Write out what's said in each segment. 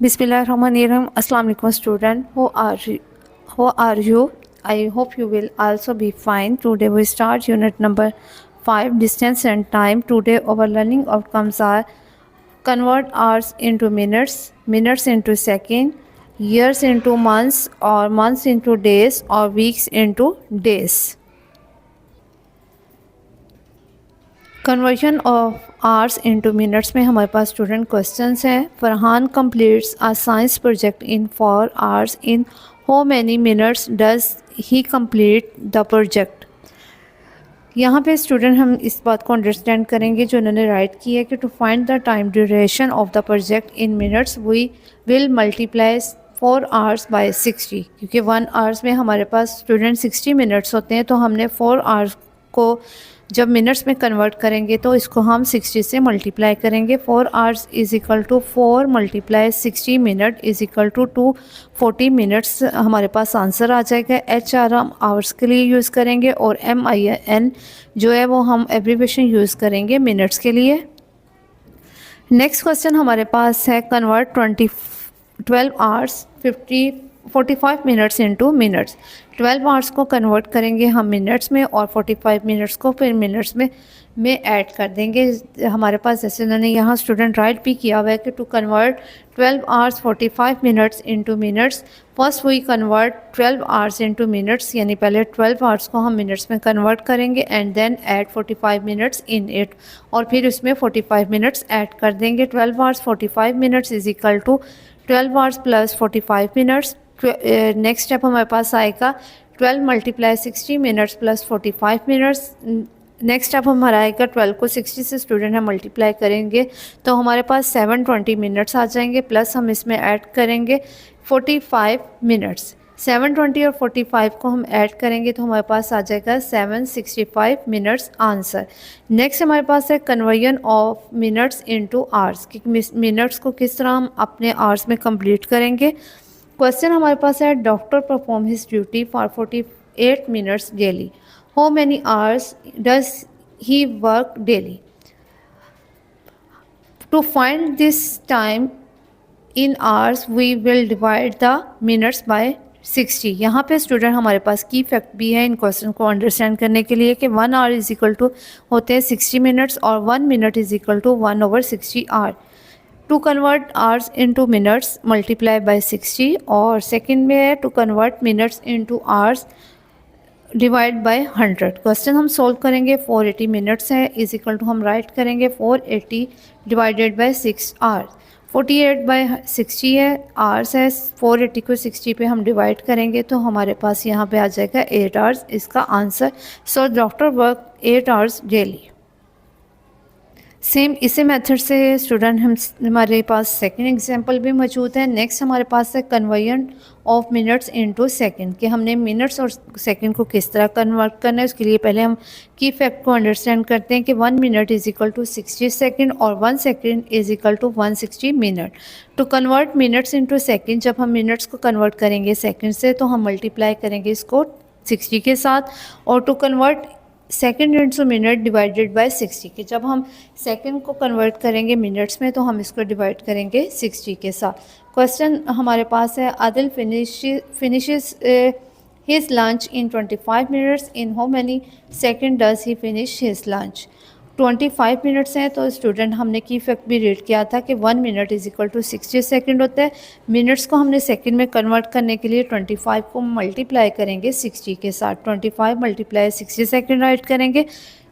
Bismillahirrahmanirrahim. Assalamu alaikum student. Who are you? I hope you will also be fine. Today we start unit number 5, distance and time. Today our learning outcomes are convert hours into minutes, minutes into second, years into months, or months into days, or weeks into days. Conversion of hours into minutes में हमारे पास student questions हैं. Farhan completes a science project in 4 hours. In how many minutes does he complete the project. यहाँ पे student हम इस बात को understand करेंगे जो उन्होंने राइट की है कि to find the time duration of the project in minutes we will multiply 4 hours by 60. क्योंकि 1 आवर्स में हमारे पास स्टूडेंट 60 मिनट्स होते हैं, तो हमने 4 आवर्स को जब मिनट्स में कन्वर्ट करेंगे तो इसको हम 60 से मल्टीप्लाई करेंगे. 4 hours is equal to 4 multiply 60 minute is equal to 240 minutes हमारे पास आंसर आ जाएगा. HR हम आवर्स के लिए यूज़ करेंगे और MIN जो है वो हम एब्रीविएशन यूज़ करेंगे मिनट्स के लिए. नेक्स्ट क्वेश्चन हमारे पास है convert 12 hours 45 minutes into minutes. 12 hours को कन्वर्ट करेंगे हम मिनट्स में और 45 मिनट्स को फिर मिनट्स में ऐड कर देंगे. हमारे पास जैसे उन्होंने यहाँ स्टूडेंट राइट भी किया हुआ है कि to convert 12 hours 45 minutes into minutes first we convert 12 hours into minutes, यानी पहले 12 आवर्स को हम मिनट्स में कन्वर्ट करेंगे and then add 45 minutes in it, और फिर उसमें 45 मिनट्स ऐड कर देंगे. 12 hours 45 minutes is equal to 12 hours plus 45 minutes. Next step हमारे पास आएगा 12 multiply 60 minutes plus 45 minutes. Next step हमारा आएगा 12 को 60 से स्टूडेंट हम मल्टीप्लाई करेंगे तो हमारे पास 720 मिनट्स आ जाएंगे, प्लस हम इसमें ऐड करेंगे 45 मिनट्स. 720 और 45 को हम ऐड करेंगे तो हमारे पास आ जाएगा 765 मिनट्स आंसर. नेक्स्ट हमारे पास है conversion of minutes into hours, कि मिनट्स को किस तरह हम अपने आवर्स में कंप्लीट करेंगे. क्वेश्चन हमारे पास है doctor perform his duty for 48 minutes daily. How many hours does he work daily. To find this time in hours we will divide the minutes by 60. यहाँ पे स्टूडेंट हमारे पास की फैक्ट भी है इन क्वेश्चन को अंडरस्टैंड करने के लिए कि 1 आवर इज इक्वल टू होते हैं 60 मिनट्स और 1 minute is equal to 1/60 hour. To convert hours into minutes multiply by 60, और सेकंड में है to convert minutes into hours divide by 100. Question हम सोल्व करेंगे. 480 मिनट्स है इज इक्वल टू हम राइट करेंगे 480 डिवाइडेड बाय 6 आवर्स. 48/60 है आवर्स है, 480 को 60 पे हम डिवाइड करेंगे तो हमारे पास यहाँ पे आ जाएगा 8 आवर्स इसका answer. So doctor work 8 hours daily. Same इसी मेथड से स्टूडेंट हमारे पास सेकंड एग्जांपल भी मौजूद है. नेक्स्ट हमारे पास है conversion of minutes into second, कि हमने मिनट्स और सेकंड को किस तरह कन्वर्ट करना है. उसके लिए पहले हम की फैक्ट को अंडरस्टैंड करते हैं कि 1 minute is equal to 60 second और 1 second is equal to 160 minute. To convert minutes into second, जब हम मिनट्स को कन्वर्ट करेंगे सेकंड से तो हम मल्टीप्लाई करेंगे इसको 60 के साथ, और to convert second into minute divided by 60, कि जब हम सेकंड को कन्वर्ट करेंगे मिनट्स में तो हम इसको डिवाइड करेंगे 60 के साथ. क्वेश्चन हमारे पास है Adil finishes his lunch in 25 minutes. In how many second does he finish his lunch. 25 minutes हैं तो स्टूडेंट हमने की फैक्ट भी रीड किया था कि 1 minute is equal to 60 second होता है. मिनट्स को हमने सेकंड में कन्वर्ट करने के लिए 25 को मल्टीप्लाई करेंगे 60 के साथ. 25 मल्टीप्लाई 60 सेकंड राइट करेंगे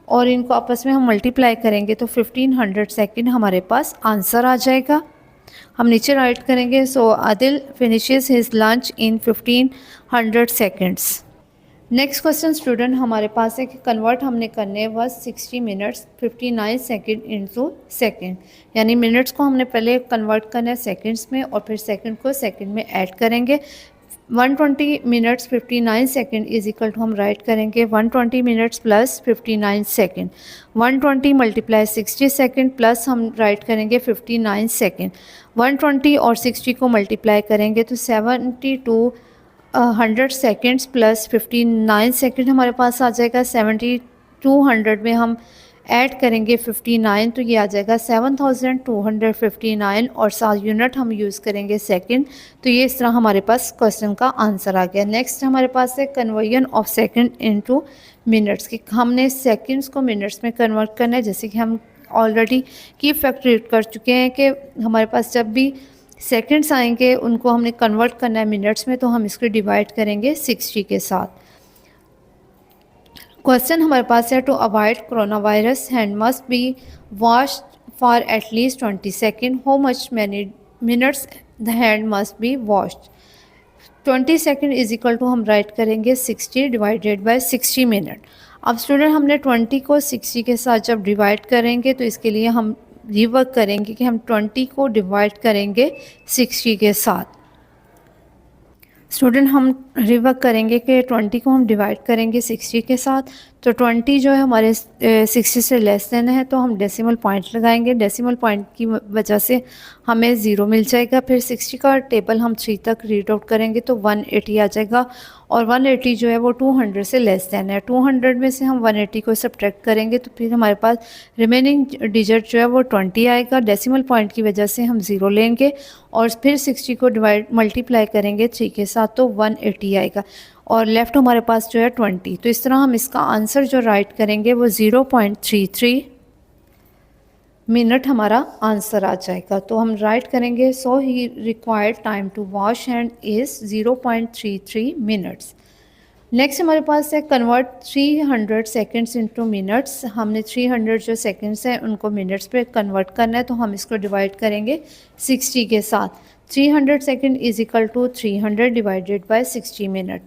और इनको आपस में हम मल्टीप्लाई करेंगे तो 1500 सेकंड हमारे पास आंसर आ जाएगा. हम नीचे राइट करेंगे. सो आदिल फिनिशेस हिज लंच इन 1500 सेकेंड्स. नेक्स्ट क्वेश्चन स्टूडेंट हमारे पास है कि कन्वर्ट हमने करने बस 60 मिनट्स 59 सेकंड इनटू सेकंड, यानी मिनट्स को हमने पहले कन्वर्ट करना है सेकंड्स में और फिर सेकंड को सेकंड में ऐड करेंगे. 120 minutes 59 second is equal to हम राइट करेंगे 120 minutes plus 59 second. 120 multiply 60 second plus हम राइट करेंगे 59 सेकंड. 120 और 60 को मल्टीप्लाई करेंगे तो 72 100 सेकेंड्स प्लस 59 सेकेंड हमारे पास आ जाएगा. 7200 में हम ऐड करेंगे 59 तो ये आ जाएगा 7259 और 7 यूनिट हम यूज़ करेंगे सेकंड। तो ये इस तरह हमारे पास क्वेश्चन का आंसर आ गया। नेक्स्ट हमारे पास है conversion of second into minutes की हमने सेकंड्स को मिनट्स में कन्वर्ट करना है। जैसे कि हम ऑलरेडी की फैक्ट रीड कर चुके हैं कि हमारे पास जब भी सेकंड्स आएंगे उनको हमने कन्वर्ट करना है मिनट्स में, तो हम इसको डिवाइड करेंगे 60 के साथ। क्वेश्चन हमारे पास है to avoid corona virus hand must be washed for at least 20 second, how much many minutes the hand must be washed. 20 second is equal to हम राइट करेंगे 60 डिवाइडेड बाय 60 मिनट। अब स्टूडेंट हमने 20 को 60 के साथ जब डिवाइड करेंगे तो इसके लिए हम रिवर्क करेंगे कि हम 20 को डिवाइड करेंगे 60 के साथ। स्टूडेंट हम रिवर्क करेंगे कि 20 को हम डिवाइड करेंगे 60 के साथ, तो 20 जो है हमारे 60 से लेस देन है, तो हम डेसिमल पॉइंट लगाएंगे। डेसिमल पॉइंट की वजह से हमें 0 मिल जाएगा। फिर 60 का टेबल हम 3 तक रीड आउट करेंगे तो 180 आ जाएगा, और 180 जो है वो 200 से लेस देन है। 200 में से हम 180 को सब्ट्रैक्ट करेंगे तो फिर हमारे पास रिमेनिंग डिजिट जो है वो 20 आएगा। डेसिमल पॉइंट की वजह से हम 0 लेंगे और फिर 60 को मल्टीप्लाई करेंगे 3 के साथ तो 180 आएगा, और लेफ़्ट हमारे पास जो है 20। तो इस तरह हम इसका आंसर जो राइट करेंगे वो 0.33 मिनट हमारा आंसर आ जाएगा। तो हम राइट करेंगे so he required time to wash hand is 0.33 minutes. Next हमारे पास है कन्वर्ट 300 सेकेंड्स इनटू मिनट्स। हमने 300 जो सेकेंड्स हैं उनको मिनट्स पे कन्वर्ट करना है, तो हम इसको डिवाइड करेंगे 60 के साथ। 300 second is equal to 300 divided by 60 minute.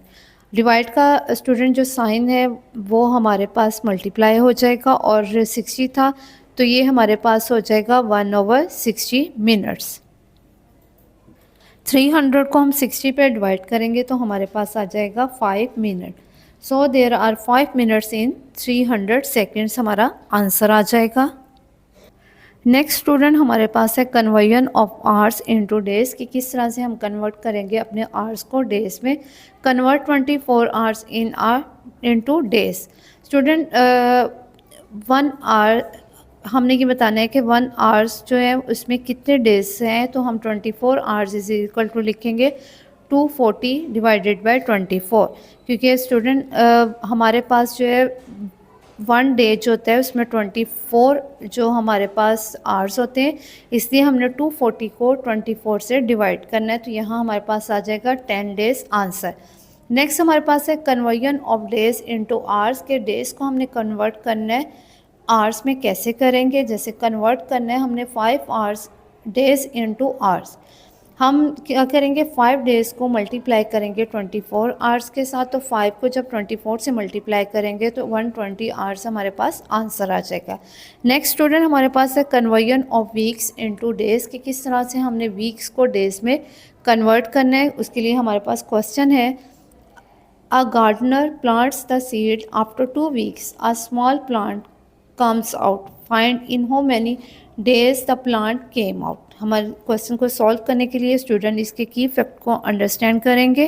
Divide का स्टूडेंट जो साइन है वो हमारे पास मल्टीप्लाई हो जाएगा, और 60 था तो ये हमारे पास हो जाएगा 1/60 मिनट्स। 300 को हम 60 पे डिवाइड करेंगे तो हमारे पास आ जाएगा 5 minute. So there are 5 minutes in 300 seconds हमारा आंसर आ जाएगा। नेक्स्ट स्टूडेंट हमारे पास है conversion of hours into days कि किस तरह से हम कन्वर्ट करेंगे अपने आवर्स को डेज़ में। Convert 24 hours into days. Student 1 hour हमने ये बताना है कि 1 आवर्स जो है उसमें कितने डेज हैं, तो हम 24 आवर्स इज इक्वल टू लिखेंगे 240 डिवाइडेड बाय 24, क्योंकि स्टूडेंट हमारे पास जो है 1 डे जो होता है उसमें 24 जो हमारे पास आवर्स होते हैं, इसलिए हमने 240 को 24 से डिवाइड करना है, तो यहाँ हमारे पास आ जाएगा 10 डेज आंसर। नेक्स्ट हमारे पास है conversion of days into hours के डेज़ को हमने कन्वर्ट करना है आवर्स में। कैसे करेंगे, जैसे कन्वर्ट करना है हमने 5 आवर्स डेज़ इनटू आवर्स। हम क्या करेंगे 5 डेज़ को मल्टीप्लाई करेंगे 24 आवर्स के साथ, तो 5 को जब 24 से मल्टीप्लाई करेंगे तो 120 आवर्स हमारे पास आंसर आ जाएगा। नेक्स्ट स्टूडेंट हमारे पास है conversion of weeks into days कि किस तरह से हमने वीक्स को डेज़ में कन्वर्ट करना है। उसके लिए हमारे पास क्वेश्चन है a gardener plants the seed after 2 weeks a small plant comes out, find in how many days the plant came out। हमारे क्वेश्चन को सॉल्व करने के लिए स्टूडेंट इसके की फैक्ट को अंडरस्टैंड करेंगे।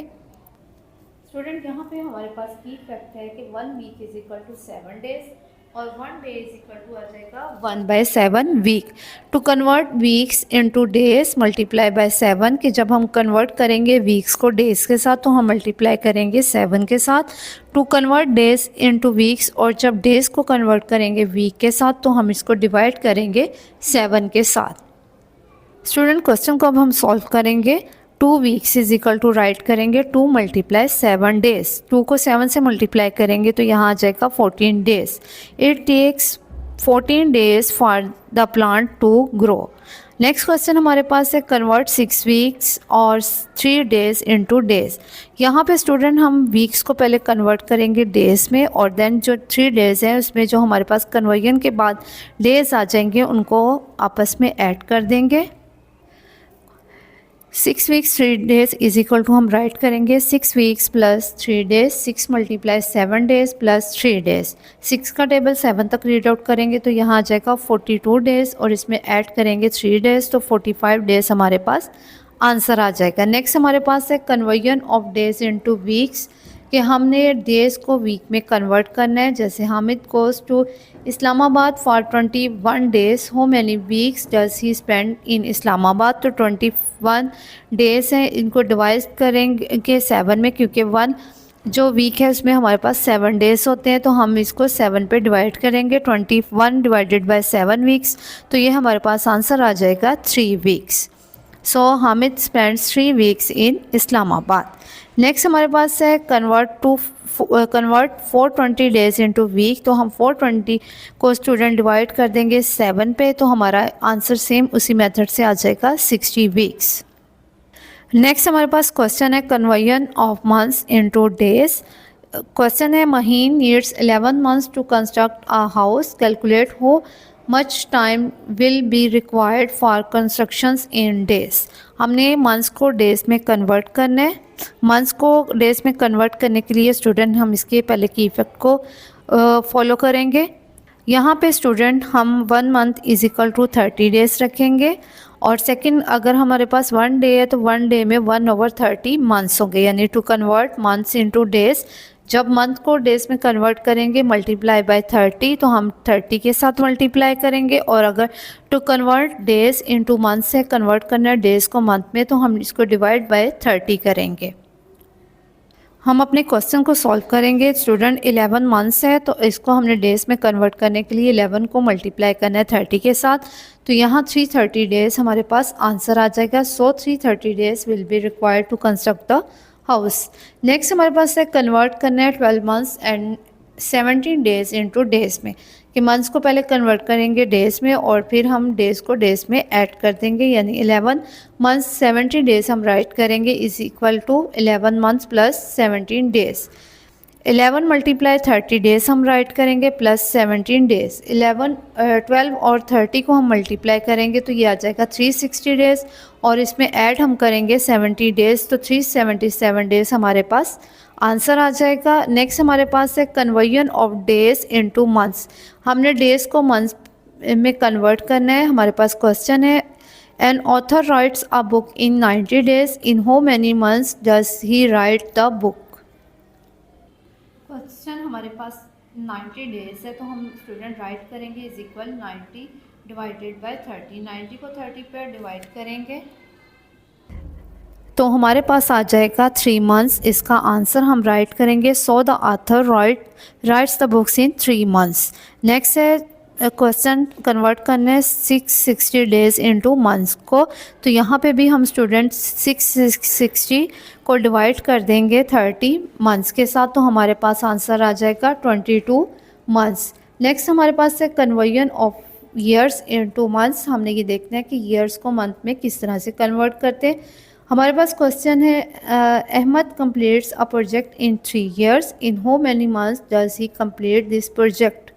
स्टूडेंट यहाँ पे हमारे पास की फैक्ट है कि 1 week is equal to 7 days और 1 डे इज इक्वल टू आ जाएगा 1/7 week. To convert weeks into days multiply by 7 कि जब हम कन्वर्ट करेंगे वीक्स को डेज के साथ तो हम मल्टीप्लाई करेंगे 7 के साथ। To convert days into weeks और जब डेज को कन्वर्ट करेंगे वीक के साथ तो हम इसको डिवाइड करेंगे 7 के साथ। स्टूडेंट क्वेश्चन को अब हम सॉल्व करेंगे। 2 weeks is equal to write करेंगे 2 मल्टीप्लाई 7 डेज। 2 को 7 से मल्टीप्लाई करेंगे तो यहाँ आ जाएगा 14 days. It takes 14 days for the plant to grow. Next question हमारे पास है कन्वर्ट 6 वीक्स और 3 डेज इनटू डेज। यहाँ पे स्टूडेंट हम वीक्स को पहले कन्वर्ट करेंगे डेज में, और देन जो 3 डेज हैं उसमें जो हमारे पास कन्वर्जन के बाद डेज आ जाएंगे उनको आपस में ऐड कर देंगे। 6 weeks 3 days is equal to हम राइट करेंगे 6 weeks plus 3 days. 6 multiply 7 days plus 3 days. 6 का टेबल 7 तक रीड आउट करेंगे तो यहाँ आ जाएगा 42 डेज और इसमें ऐड करेंगे 3 डेज तो 45 डेज हमारे पास आंसर आ जाएगा। नेक्स्ट हमारे पास है conversion of days into weeks कि हमने डेज़ को वीक में कन्वर्ट करना है। जैसे Hamid goes to Islamabad for 21 days, how many weeks does he spend in Islamabad. तो 21 डेज़ हैं, इनको डिवाइड करेंगे 7 में, क्योंकि 1 जो वीक है उसमें हमारे पास 7 डेज़ होते हैं, तो हम इसको 7 पे डिवाइड करेंगे। 21 डिवाइडेड बाय 7 वीक्स, तो ये हमारे पास आंसर आ जाएगा 3 weeks. So Hamid spends 3 weeks in Islamabad. Next हमारे पास है कन्वर्ट 420 डेज़ इनटू वीक। तो हम 420 को स्टूडेंट डिवाइड कर देंगे 7 पे, तो हमारा आंसर सेम उसी मेथड से आ जाएगा 60 वीक्स। नेक्स्ट हमारे पास क्वेश्चन है conversion of months into days. Question है Mahin needs 11 months to construct a house, calculate how much time will be required for constructions in days. हमने मंथ्स को डेज में कन्वर्ट करना है। मंथ्स को डेज में कन्वर्ट करने के लिए स्टूडेंट हम इसके पहले की इफेक्ट को फॉलो करेंगे। यहाँ पे स्टूडेंट हम 1 month is equal to 30 days रखेंगे, और सेकंड अगर हमारे पास 1 डे है तो 1 डे में 1/30 मंथ्स होंगे, यानी to convert months into days. जब मंथ को डेज़ में कन्वर्ट करेंगे मल्टीप्लाई बाय 30, तो हम 30 के साथ मल्टीप्लाई करेंगे, और अगर to convert days into month से कन्वर्ट करना है डेज़ को मंथ में, तो हम इसको डिवाइड बाय 30 करेंगे। हम अपने क्वेश्चन को सॉल्व करेंगे। स्टूडेंट 11 मंथ्स है, तो इसको हमने डेज़ में कन्वर्ट करने के लिए 11 को मल्टीप्लाई करना है 30 के साथ, तो यहाँ 330 डेज़ हमारे पास आंसर आ जाएगा। So 330 days will be required to construct the house. Next हमारे पास है कन्वर्ट करना है 12 months and 17 days into days में, कि मंथ्स को पहले कन्वर्ट करेंगे डेज़ में और फिर हम डेज़ को डेज़ में ऐड कर देंगे, यानी 11 मंथ्स 70 डेज़ हम राइट करेंगे is equal to 11 months plus 17 days. 11 multiply 30 days हम राइट करेंगे प्लस 17 डेज़। 12 और 30 को हम मल्टीप्लाई करेंगे तो ये आ जाएगा 360 डेज़, और इसमें ऐड हम करेंगे 70 डेज़, तो 377 डेज़ हमारे पास आंसर आ जाएगा। नेक्स्ट हमारे पास है conversion of days into months. हमने डेज़ को मंथ्स में कन्वर्ट करना है। हमारे पास क्वेश्चन है an author rights a book in 90 days, in how many months does he right the book. Question हमारे पास 90 डेज़ है, तो हम स्टूडेंट राइट करेंगे इज इक्वल 90 डिवाइडेड बाय 30। 90 को 30 पर डिवाइड करेंगे तो हमारे पास आ जाएगा 3 मंथ्स। इसका आंसर हम राइट करेंगे। So the author rights the books in 3 months. Next है क्वेश्चन कन्वर्ट करना है 660 डेज़ इनटू मंथ्स को, तो यहाँ पे भी हम स्टूडेंट 660 को डिवाइड कर देंगे 30 मंथ्स के साथ, तो हमारे पास आंसर आ जाएगा 22 मंथ्स। नेक्स्ट हमारे पास है conversion of years into months. हमने ये देखना है कि ईयर्स को मंथ में किस तरह से कन्वर्ट करते हैं। हमारे पास क्वेश्चन है Ahmed completes a project in 3 years, in how many months does he complete this project.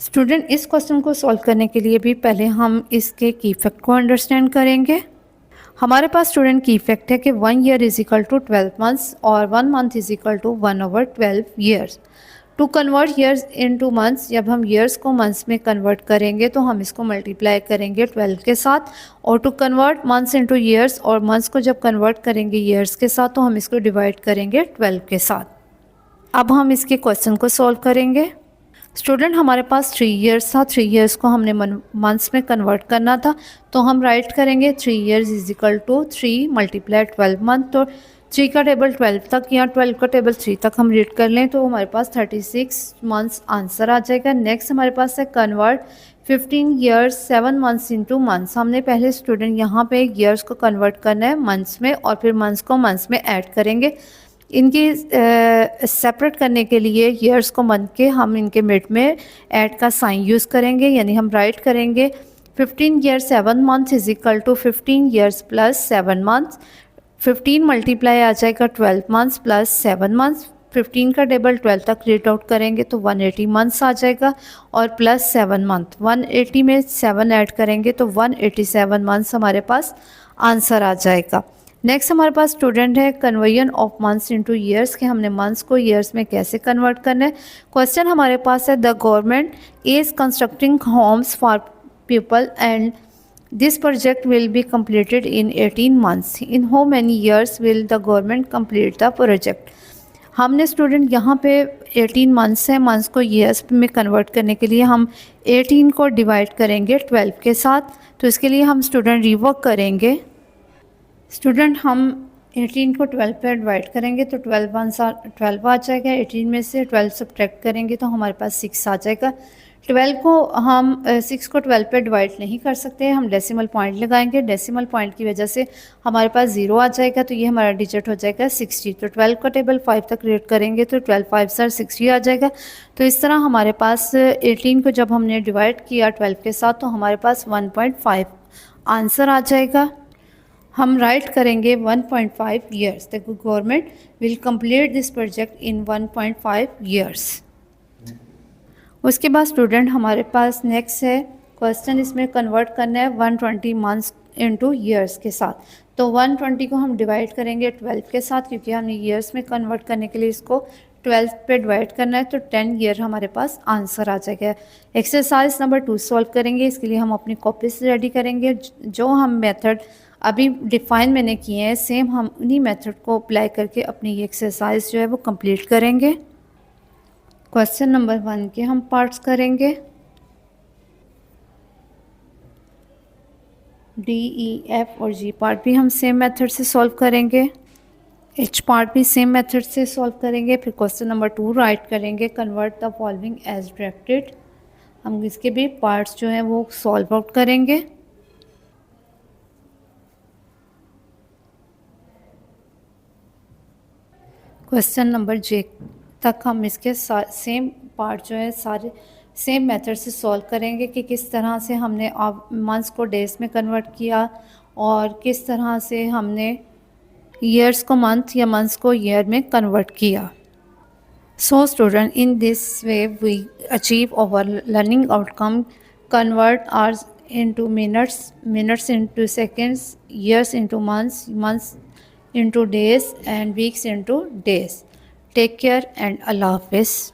Student इस क्वेश्चन को सॉल्व करने के लिए भी पहले हम इसके की इफेक्ट को अंडरस्टैंड करेंगे। हमारे पास स्टूडेंट की इफेक्ट है कि 1 year is equal to 12 months और 1 month is equal to 1/12 years। To convert years into months, जब हम ईयर्स को मंथ्स में कन्वर्ट करेंगे तो हम इसको मल्टीप्लाई करेंगे 12 के साथ, और to convert months into years और मंथ्स को जब कन्वर्ट करेंगे ईयर्स के साथ तो हम इसको डिवाइड करेंगे 12 के साथ। अब हम इसके क्वेश्चन को सॉल्व करेंगे। स्टूडेंट हमारे पास 3 years था, 3 years को हमने मंथ्स में कन्वर्ट करना था, तो हम राइट करेंगे 3 years is equal to 3 multiply 12 month. तो 3 का टेबल 12 तक या 12 का टेबल 3 तक हम रीड कर लें तो हमारे पास 36 मंथ्स आंसर आ जाएगा। नेक्स्ट हमारे पास है convert 15 years 7 months into months. हमने पहले स्टूडेंट यहाँ पे ईयर्स को कन्वर्ट करना है मंथ्स में और फिर मंथ्स को मंथ्स में ऐड करेंगे। इनकी सेपरेट करने के लिए ईयर्स को मंथ के हम इनके मिड में ऐड का साइन यूज़ करेंगे, यानी हम राइट करेंगे 15 years 7 months is equal to 15 years plus 7 months। 15 multiply आ जाएगा 12 months प्लस 7 months। 15 का टेबल 12 तक रीड आउट करेंगे तो 180 मंथ्स आ जाएगा, और प्लस 7 मंथ 180 में 7 ऐड करेंगे तो 187 मंथ्स हमारे पास आंसर आ जाएगा। नेक्स्ट हमारे पास स्टूडेंट है conversion of months into years, के हमने मंथ्स को ईयर्स में कैसे कन्वर्ट करना है। क्वेश्चन हमारे पास है the government is constructing Holmes for people and this project will be completed in 18 months, in how many years will the government complete the project। हमने स्टूडेंट यहाँ पे 18 मंथ्स है, मंथ्स को ईयर्स में कन्वर्ट करने के लिए हम 18 को डिवाइड करेंगे 12 के साथ। तो इसके लिए हम स्टूडेंट रिवर्क करेंगे। स्टूडेंट हम 18 को 12 पे डिवाइड करेंगे तो 12 आ जाएगा। 18 में से 12 सब्ट्रैक्ट करेंगे तो हमारे पास 6 आ जाएगा। 12 को हम 6 को 12 पे डिवाइड नहीं कर सकते, हम डेसिमल पॉइंट लगाएंगे। डेसिमल पॉइंट की वजह से हमारे पास 0 आ जाएगा, तो ये हमारा डिजिट हो जाएगा 60। तो 12 का टेबल 5 तक क्रिएट करेंगे तो 12 5 सर 60 आ जाएगा। तो इस तरह हमारे पास 18 को जब हमने डिवाइड किया 12 के साथ तो हमारे पास 1.5 आंसर आ जाएगा। हम राइट करेंगे 1.5 years. The government will complete this project in 1.5 years. उसके बाद स्टूडेंट हमारे पास नेक्स्ट है क्वेश्चन, इसमें कन्वर्ट करना है 120 मंथ्स इनटू ईयर्स के साथ। तो 120 को हम डिवाइड करेंगे 12 के साथ, क्योंकि हमने ईयर्स में कन्वर्ट करने के लिए इसको 12 पे डिवाइड करना है। तो 10 ईयर हमारे पास आंसर आ जाएगा। एक्सरसाइज नंबर 2 सॉल्व करेंगे। इसके लिए हम अपनी कॉपी से रेडी करेंगे। जो हम मेथड अभी डिफाइन मैंने किए हैं सेम हम उन्हीं मेथड को अप्लाई करके अपनी ये एक्सरसाइज जो है वो कंप्लीट करेंगे। क्वेश्चन नंबर 1 के हम पार्ट्स करेंगे। डी, ई, एफ और जी पार्ट भी हम सेम मेथड से सॉल्व करेंगे। एच पार्ट भी सेम मेथड से सॉल्व करेंगे। फिर क्वेश्चन नंबर 2 राइट करेंगे, convert the following as directed. हम इसके भी पार्ट्स जो हैं वो सॉल्व आउट करेंगे। क्वेश्चन नंबर जे तक हम इसके सेम पार्ट जो है सारे सेम मेथड से सॉल्व करेंगे कि किस तरह से हमने मंथ्स को डेज में कन्वर्ट किया और किस तरह से हमने ईयर्स को मंथ या मंथ्स को ईयर में कन्वर्ट किया। So student, in this way we achieve our learning outcome, convert hours into minutes, minutes into seconds, years into months, months into days and weeks into days. Take care and Allah Hafiz.